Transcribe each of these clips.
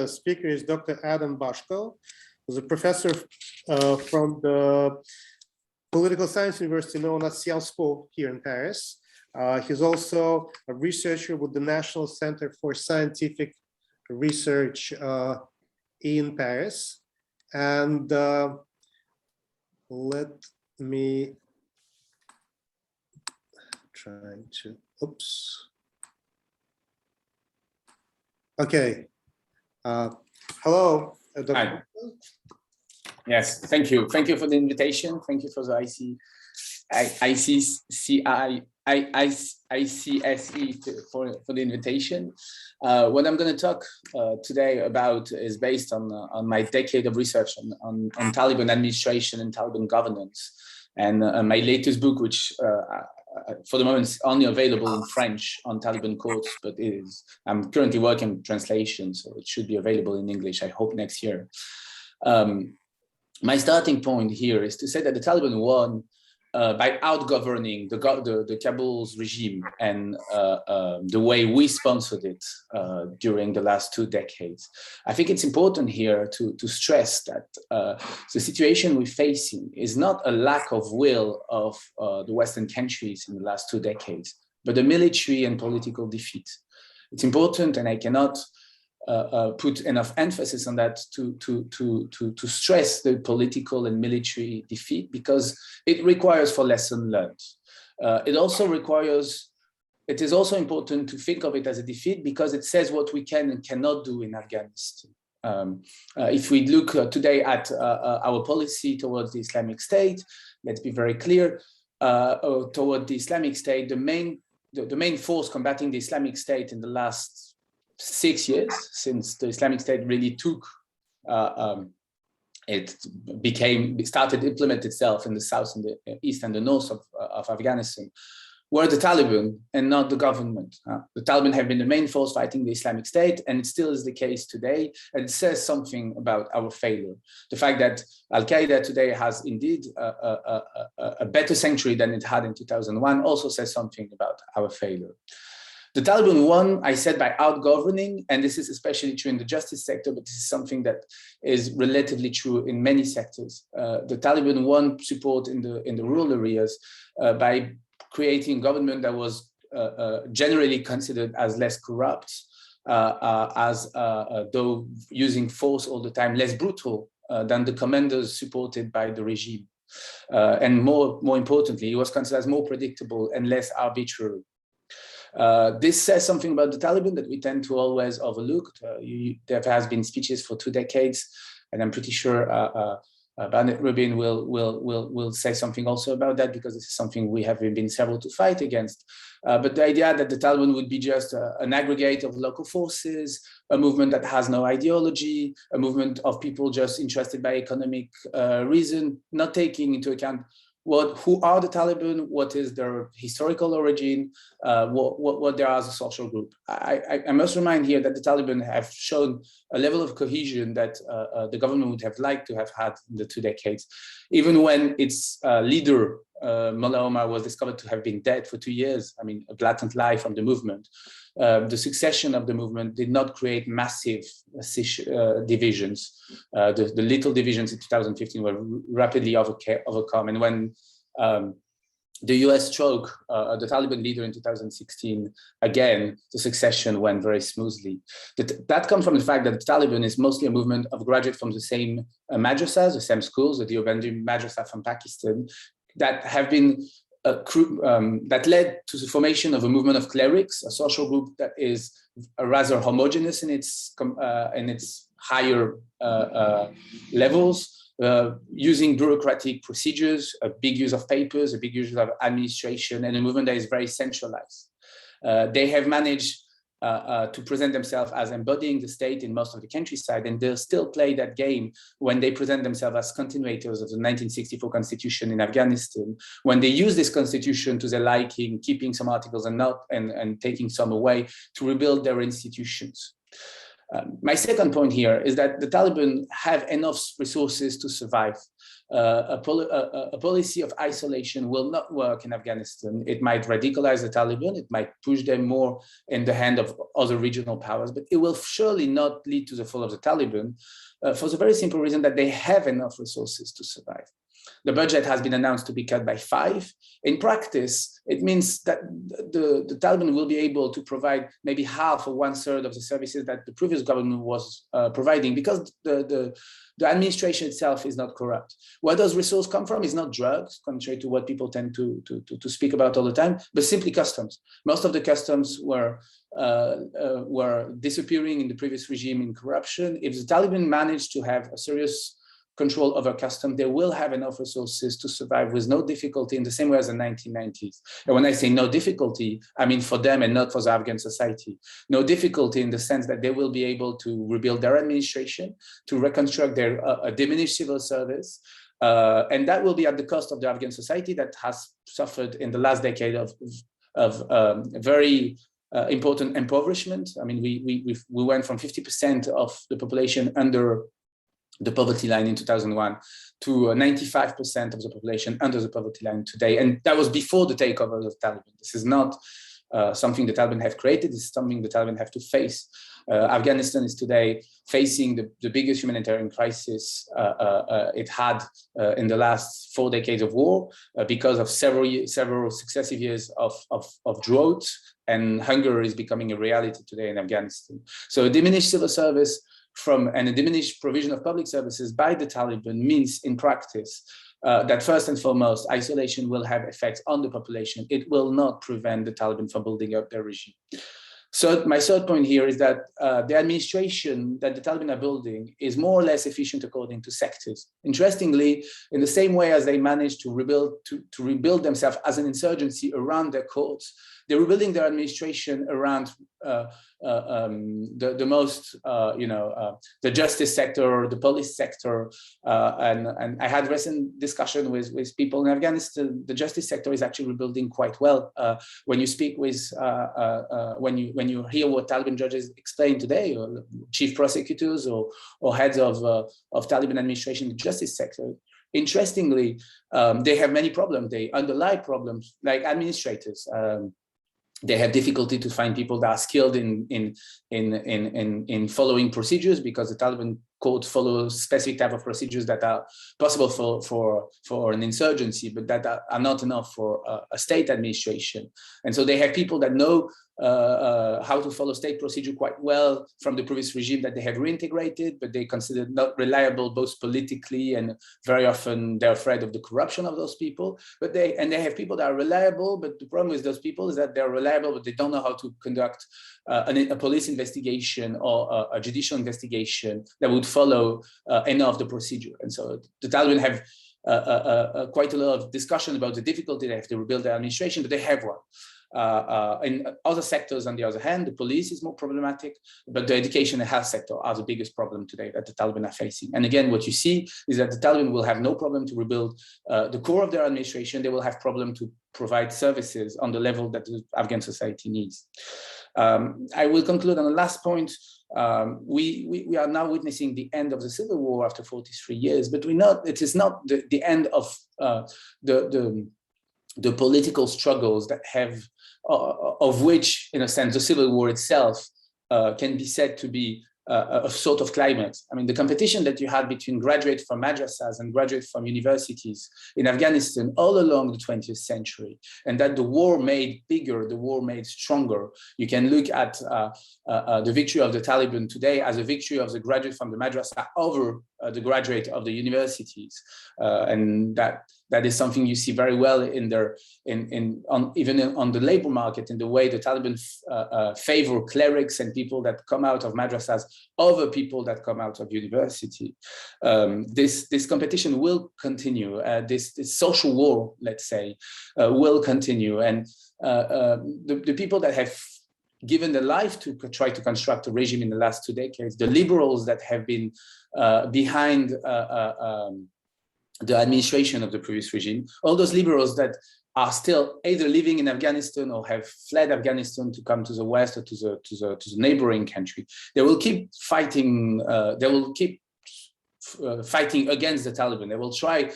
speaker is Dr. Adam Baczko, who's a professor from the Political Science University known as ScincePo here in Paris. He's also a researcher with the National Center for Scientific Research in Paris. And let me try to, oops. Okay. Hello, Dr. Hi. Yes, thank you. Thank you for the invitation. Thank you for the ICSE for the invitation. What I'm going to talk today about is based on my decade of research on Taliban administration and Taliban governance, and my latest book, which for the moment is only available in French on Taliban courts, but I'm currently working on translation, so it should be available in English, I hope, next year. My starting point here is to say that the Taliban won by outgoverning the Kabul's regime and the way we sponsored it during the last 2 decades. I think it's important here to stress that the situation we're facing is not a lack of will of the Western countries in the last 2 decades, but a military and political defeat. It's important, and I cannot put enough emphasis on that to stress the political and military defeat, because it requires for lesson learned. It is also important to think of it as a defeat because it says what we can and cannot do in Afghanistan. If we look today at our policy towards the Islamic State, let's be very clear, toward the Islamic State, the main force combating the Islamic State in the last 6 years, since the Islamic State really took, started to implement itself in the south and the east and the north of Afghanistan, were the Taliban and not the government. The Taliban have been the main force fighting the Islamic State, and it still is the case today. And it says something about our failure. The fact that Al-Qaeda today has indeed a better sanctuary than it had in 2001 also says something about our failure. The Taliban won, I said, by outgoverning, and this is especially true in the justice sector, but this is something that is relatively true in many sectors. The Taliban won support in the rural areas by creating a government that was generally considered as less corrupt, though using force all the time, less brutal than the commanders supported by the regime. And more importantly, it was considered as more predictable and less arbitrary. This says something about the Taliban that we tend to always overlook. There has been speeches for 2 decades, and I'm pretty sure Bandit Rubin will say something also about that, because this is something we have been several to fight against. But the idea that the Taliban would be just an aggregate of local forces, a movement that has no ideology, a movement of people just interested by economic reason, not taking into account who are the Taliban, what is their historical origin, what they are as a social group. I must remind here that the Taliban have shown a level of cohesion that the government would have liked to have had in the 2 decades. Even when its leader, Mullah Omar, was discovered to have been dead for 2 years, I mean, a blatant lie from the movement. The succession of the movement did not create massive divisions. The little divisions in 2015 were rapidly overcome. And when the US struck the Taliban leader in 2016, again, the succession went very smoothly. That comes from the fact that the Taliban is mostly a movement of graduates from the same madrasas, the same schools, the Deobandi madrasa from Pakistan, that have been that led to the formation of a movement of clerics, a social group that is rather homogeneous in its higher levels, using bureaucratic procedures, a big use of papers, a big use of administration, and a movement that is very centralized. They have managed to present themselves as embodying the state in most of the countryside, and they'll still play that game when they present themselves as continuators of the 1964 constitution in Afghanistan, when they use this constitution to their liking, keeping some articles and taking some away to rebuild their institutions. My second point here is that the Taliban have enough resources to survive. A policy of isolation will not work in Afghanistan. It might radicalize the Taliban, it might push them more in the hand of other regional powers, but it will surely not lead to the fall of the Taliban for the very simple reason that they have enough resources to survive. The budget has been announced to be cut by 5. In practice, it means that the Taliban will be able to provide maybe half or 1/3 of the services that the previous government was providing, because the administration itself is not corrupt. Where those resources come from is not drugs, contrary to what people tend to speak about all the time, but simply customs. Most of the customs were disappearing in the previous regime in corruption. If the Taliban managed to have a serious control over custom, they will have enough resources to survive with no difficulty, in the same way as the 1990s. And when I say no difficulty, I mean for them and not for the Afghan society. No difficulty in the sense that they will be able to rebuild their administration, to reconstruct their diminished civil service. And that will be at the cost of the Afghan society that has suffered in the last decade of very important impoverishment. I mean, we went from 50% of the population under the poverty line in 2001 to 95% of the population under the poverty line today. And that was before the takeover of the Taliban. This is not something the Taliban have created. This is something the Taliban have to face. Afghanistan is today facing the biggest humanitarian crisis it had in the last 4 decades of war because of several successive years of drought, and hunger is becoming a reality today in Afghanistan. So a diminished civil service and a diminished provision of public services by the Taliban means in practice that first and foremost, isolation will have effects on the population. It will not prevent the Taliban from building up their regime. So my third point here is that the administration that the Taliban are building is more or less efficient according to sectors. Interestingly, in the same way as they managed to rebuild themselves as an insurgency around their courts, they're rebuilding their administration around the justice sector, the police sector, and I had recent discussion with people in Afghanistan. The justice sector is actually rebuilding quite well. When you speak with, when you hear what Taliban judges explain today, or chief prosecutors or heads of Taliban administration in the justice sector, interestingly, they have many problems. They underlie problems like administrators. They have difficulty to find people that are skilled in following procedures, because the Taliban court follows specific type of procedures that are possible for an insurgency, but that are not enough for a state administration. And so they have people that know how to follow state procedure quite well from the previous regime that they have reintegrated, but they consider not reliable both politically, and very often they're afraid of the corruption of those people. But they have people that are reliable, but the problem with those people is that they're reliable, but they don't know how to conduct a police investigation or a judicial investigation that would follow any of the procedure. And so the Taliban have quite a lot of discussion about the difficulty they have to rebuild their administration, but they have one. In other sectors, on the other hand, the police is more problematic, but the education and health sector are the biggest problem today that the Taliban are facing. And again, what you see is that the Taliban will have no problem to rebuild the core of their administration. They will have problem to provide services on the level that the Afghan society needs. I will conclude on the last point. We are now witnessing the end of the civil war after 43 years, but it is not the end of the political struggles that have, of which, in a sense, the civil war itself can be said to be a sort of climax. I mean, the competition that you had between graduates from madrasas and graduates from universities in Afghanistan all along the 20th century, and that the war made bigger, the war made stronger. You can look at the victory of the Taliban today as a victory of the graduate from the madrasa over the graduate of the universities, and that is something you see very well in even on the labor market, in the way the Taliban favor clerics and people that come out of madrasas over people that come out of university. This competition will continue. This social war, let's say, will continue, and the people that have given their life to try to construct a regime in the last 2 decades, the liberals that have been behind the administration of the previous regime, all those liberals that are still either living in Afghanistan or have fled Afghanistan to come to the West or to the neighboring country. They will keep fighting. They will keep fighting against the Taliban. They will try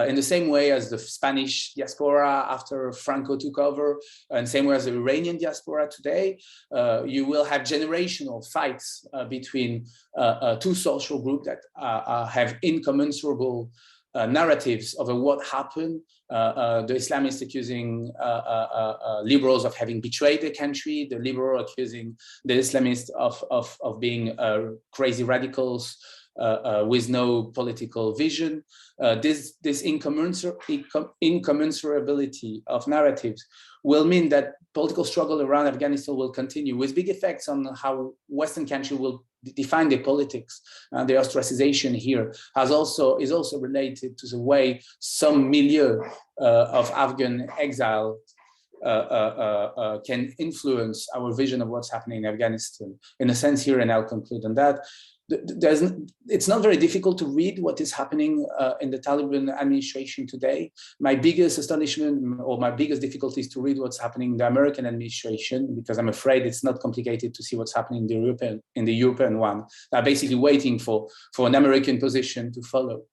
in the same way as the Spanish diaspora after Franco took over, and same way as the Iranian diaspora today. You will have generational fights between two social groups that have incommensurable narratives over what happened. The Islamists accusing liberals of having betrayed the country, the liberal accusing the Islamists of being crazy radicals with no political vision. This incommensurability of narratives will mean that political struggle around Afghanistan will continue with big effects on how Western countries will define their politics. And the ostracization here is also related to the way some milieu of Afghan exile can influence our vision of what's happening in Afghanistan. In a sense here, and I'll conclude on that, it's not very difficult to read what is happening in the Taliban administration today. My biggest astonishment or my biggest difficulty is to read what's happening in the American administration, because I'm afraid it's not complicated to see what's happening in the European one. They're basically waiting for an American position to follow.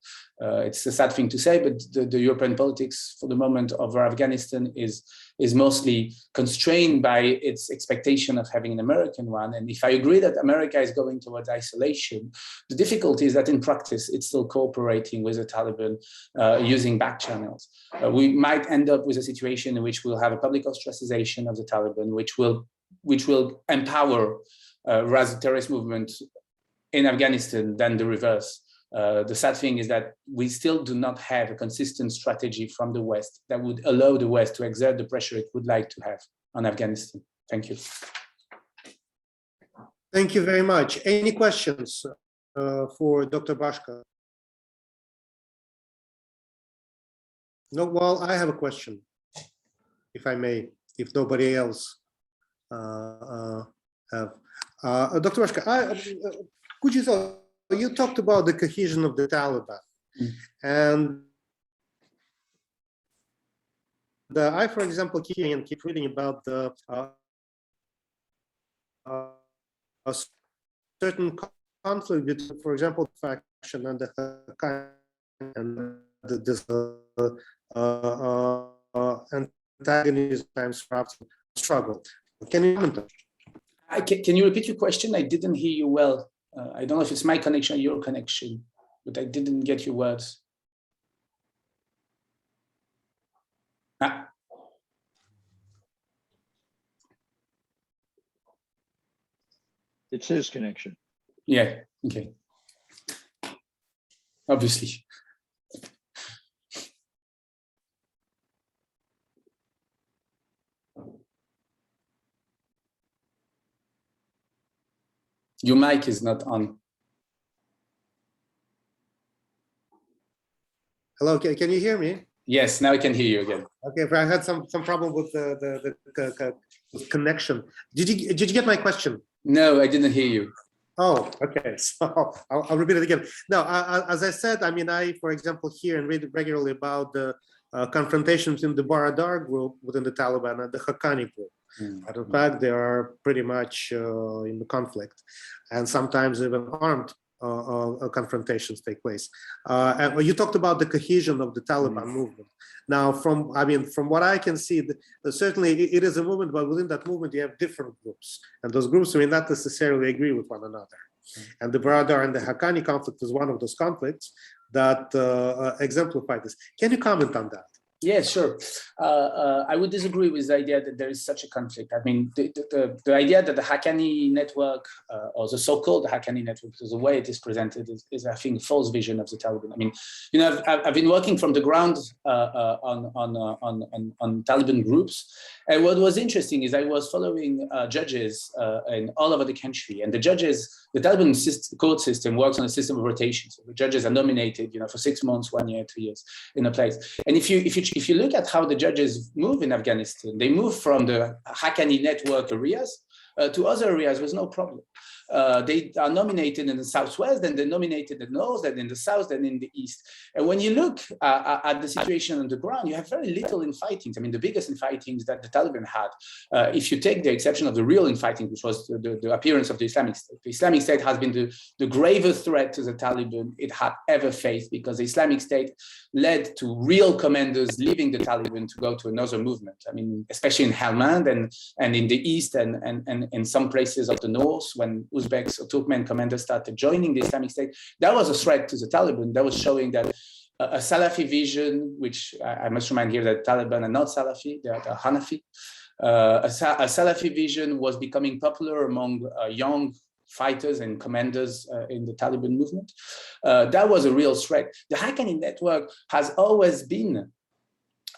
It's a sad thing to say, but the European politics for the moment over Afghanistan is mostly constrained by its expectation of having an American one. And if I agree that America is going towards isolation, the difficulty is that in practice, it's still cooperating with the Taliban using back channels. We might end up with a situation in which we'll have a public ostracization of the Taliban, which will empower rather terrorist movement in Afghanistan than the reverse. The sad thing is that we still do not have a consistent strategy from the West that would allow the West to exert the pressure it would like to have on Afghanistan. Thank you. Thank you very much. Any questions for Dr. Baczko? No, well, I have a question, if I may, if nobody else have. Dr. Baczko, could you tell? You talked about the cohesion of the Taliban, and I, for example, keep reading about the a certain conflict between, for example, the faction and the Haqqani, and this antagonism times perhaps struggle. Can you comment on that? Can you repeat your question? I didn't hear you well. I don't know if it's my connection or your connection, but I didn't get your words. It's his connection. Yeah, okay. Obviously. Your mic is not on. Hello, can you hear me? Yes, now I can hear you again. Okay, but I had some problem with the connection. Did you get my question? No, I didn't hear you. Oh, okay. So I'll repeat it again. No, as I said, I mean, I, for example, hear and read regularly about the confrontations in the Baradar group within the Taliban and the Haqqani group. And in fact, they are pretty much in the conflict, and sometimes even armed confrontations take place. And you talked about the cohesion of the Taliban movement. Now, from what I can see, certainly it is a movement, but within that movement, you have different groups, and those groups may not necessarily agree with one another. And the Baradar and the Haqqani conflict is one of those conflicts that exemplify this. Can you comment on that? Yeah, sure. I would disagree with the idea that there is such a conflict. I mean, the idea that the Haqqani network, or the so-called Haqqani network, because the way it is presented is, I think, a false vision of the Taliban. I mean, you know, I've been working from the ground on Taliban groups, and what was interesting is I was following judges in all over the country, and the Taliban court system works on a system of rotation. So the judges are nominated, you know, for 6 months, 1 year, 2 years in a place. And if you look at how the judges move in Afghanistan, they move from the Haqqani network areas to other areas with no problem. they are nominated in the southwest, and they're nominated in the north, and in the south, and in the east. And when you look at the situation on the ground, you have very little infightings. I mean, the biggest infightings that the Taliban had, if you take the exception of the real infighting, which was the appearance of the Islamic State. The Islamic State has been the gravest threat to the Taliban it had ever faced, because the Islamic State led to real commanders leaving the Taliban to go to another movement. I mean, especially in Helmand and in the east and in some places of the north, when Uzbeks or Turkmen commanders started joining the Islamic State, that was a threat to the Taliban. That was showing that a Salafi vision, which I must remind here that Taliban are not Salafi, they are Hanafi. A Salafi vision was becoming popular among young fighters and commanders in the Taliban movement. That was a real threat. The Haqqani network has always been,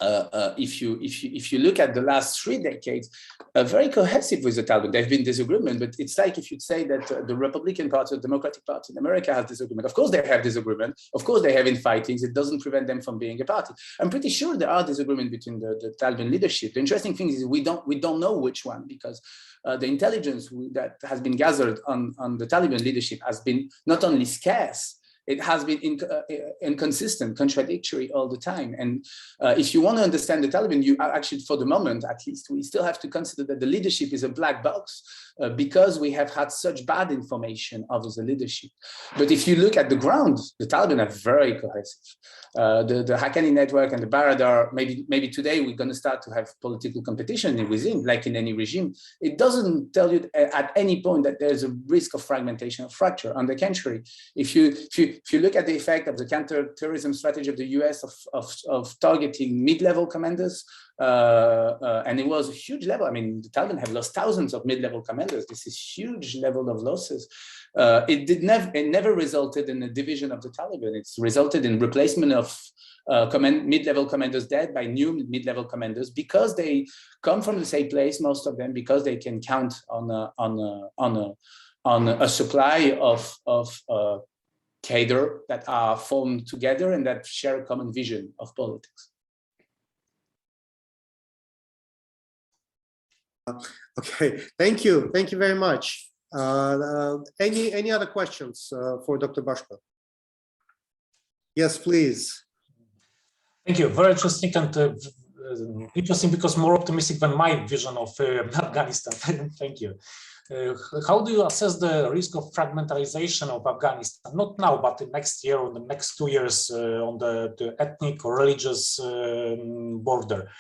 if you look at the last 3 decades, very cohesive with the Taliban. There have been disagreements, but it's like if you'd say that the Republican Party, the Democratic Party in America has disagreement. Of course they have disagreement. Of course they have infightings. It doesn't prevent them from being a party. I'm pretty sure there are disagreements between the Taliban leadership. The interesting thing is we don't know which one, because the intelligence that has been gathered on the Taliban leadership has been not only scarce, it has been inconsistent, contradictory all the time. And if you want to understand the Taliban, you actually, for the moment, at least, we still have to consider that the leadership is a black box because we have had such bad information of the leadership. But if you look at the ground, the Taliban are very cohesive. The Haqqani network and the Baradar, maybe today we're going to start to have political competition within, like in any regime. It doesn't tell you at any point that there's a risk of fragmentation or fracture. On the contrary, if you look at the effect of the counter-terrorism strategy of the US of targeting mid-level commanders, and it was a huge level. I mean, the Taliban have lost thousands of mid-level commanders. This is huge level of losses. It never resulted in a division of the Taliban. It's resulted in replacement of mid-level commanders dead by new mid-level commanders, because they come from the same place, most of them, because they can count on a supply of cadre that are formed together and that share a common vision of politics. Okay, thank you very much. Any other questions for Dr. Baczko? Yes, please. Thank you. Very interesting, and interesting because more optimistic than my vision of Afghanistan. Thank you. How do you assess the risk of fragmentization of Afghanistan? Not now, but next year or the next 2 years on the ethnic or religious border.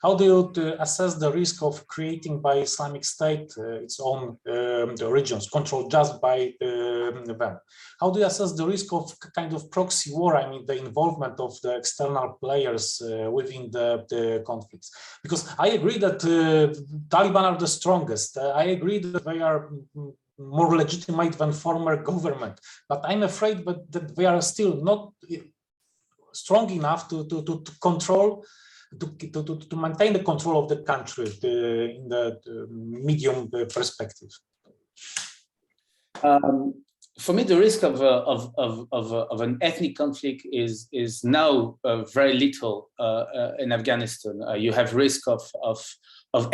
How do you assess the risk of creating by Islamic State its own regions controlled just by them? How do you assess the risk of kind of proxy war? I mean, the involvement of the external players within the conflicts. Because I agree that Taliban are the strongest. I agree that they are more legitimate than former government. But I'm afraid that they are still not strong enough to control. To maintain the control of the country in the medium perspective. For me, the risk of an ethnic conflict is now very little in Afghanistan. You have risk of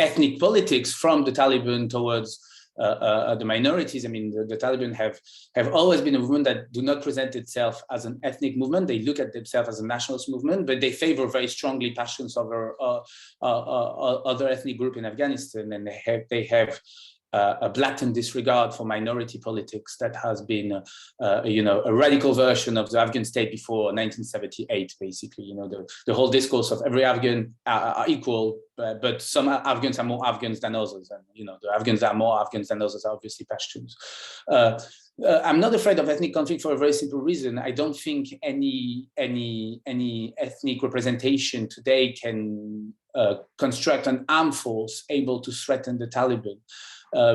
ethnic politics from the Taliban towards the minorities. I mean, the Taliban have always been a movement that do not present itself as an ethnic movement. They look at themselves as a nationalist movement, but they favor very strongly passions over other ethnic group in Afghanistan, and they have a blatant disregard for minority politics that has been, a radical version of the Afghan state before 1978. Basically, the whole discourse of every Afghan are equal, but some Afghans are more Afghans than others, and the Afghans that are more Afghans than others are obviously Pashtuns. I'm not afraid of ethnic conflict for a very simple reason. I don't think any ethnic representation today can construct an armed force able to threaten the Taliban.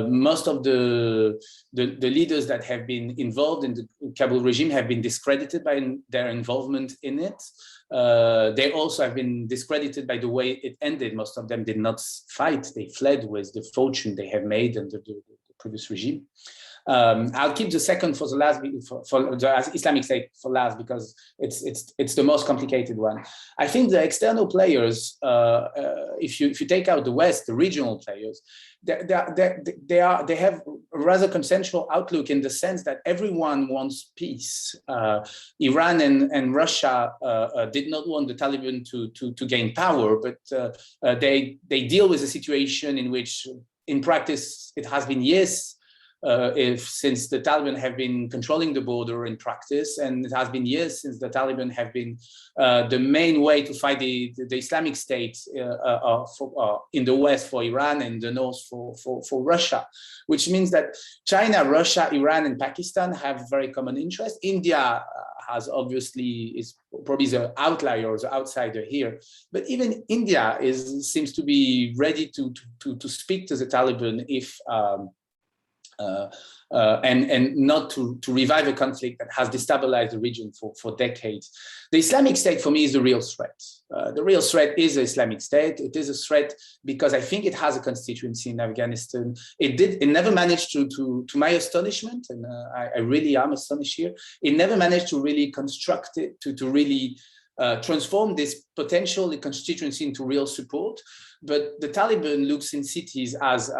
Most of the leaders that have been involved in the Kabul regime have been discredited by their involvement in it. They also have been discredited by the way it ended. Most of them did not fight. They fled with the fortune they have made under the previous regime. I'll keep the second for the last, for the Islamic State for last, because it's the most complicated one. I think the external players, if you take out the West, the regional players, they have a rather consensual outlook in the sense that everyone wants peace. Iran and Russia did not want the Taliban to gain power, but they deal with a situation in which, in practice, it has been years since the Taliban have been controlling the border in practice, and it has been years since the Taliban have been the main way to fight the Islamic State in the West for Iran and the North for Russia, which means that China, Russia, Iran, and Pakistan have very common interests. India has obviously is probably the outlier or the outsider here, but even India seems to be ready to speak to the Taliban if. And not to revive a conflict that has destabilized the region for decades. The Islamic State, for me, is the real threat. The real threat is the Islamic State. It is a threat because I think it has a constituency in Afghanistan. It never managed to my astonishment, and I really am astonished here, it never managed to really construct it, to really transform this potential constituency into real support. But the Taliban looks in cities as,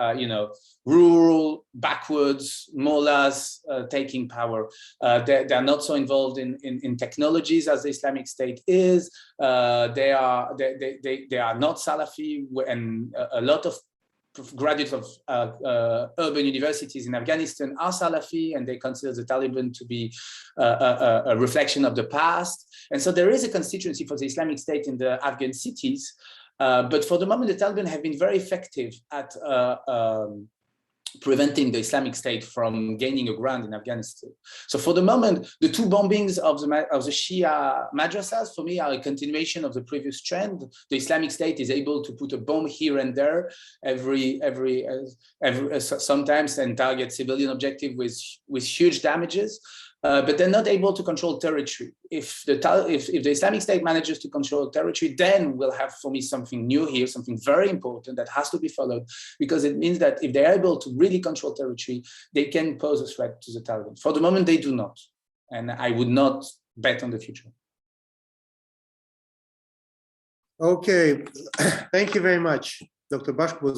rural, backwards, mullahs taking power. They're not so involved in technologies as the Islamic State is. They are not Salafi, and a lot of graduates of urban universities in Afghanistan are Salafi, and they consider the Taliban to be a reflection of the past. And so there is a constituency for the Islamic State in the Afghan cities. But for the moment, the Taliban have been very effective at preventing the Islamic State from gaining a ground in Afghanistan. So for the moment, the two bombings of the Shia madrasas, for me, are a continuation of the previous trend. The Islamic State is able to put a bomb here and there sometimes, and target civilian objective with huge damages. But they're not able to control territory. If the Islamic State manages to control territory, then we'll have, for me, something new here, something very important that has to be followed, because it means that if they're able to really control territory, they can pose a threat to the Taliban. For the moment, they do not. And I would not bet on the future. Okay, thank you very much, Dr. Baczko.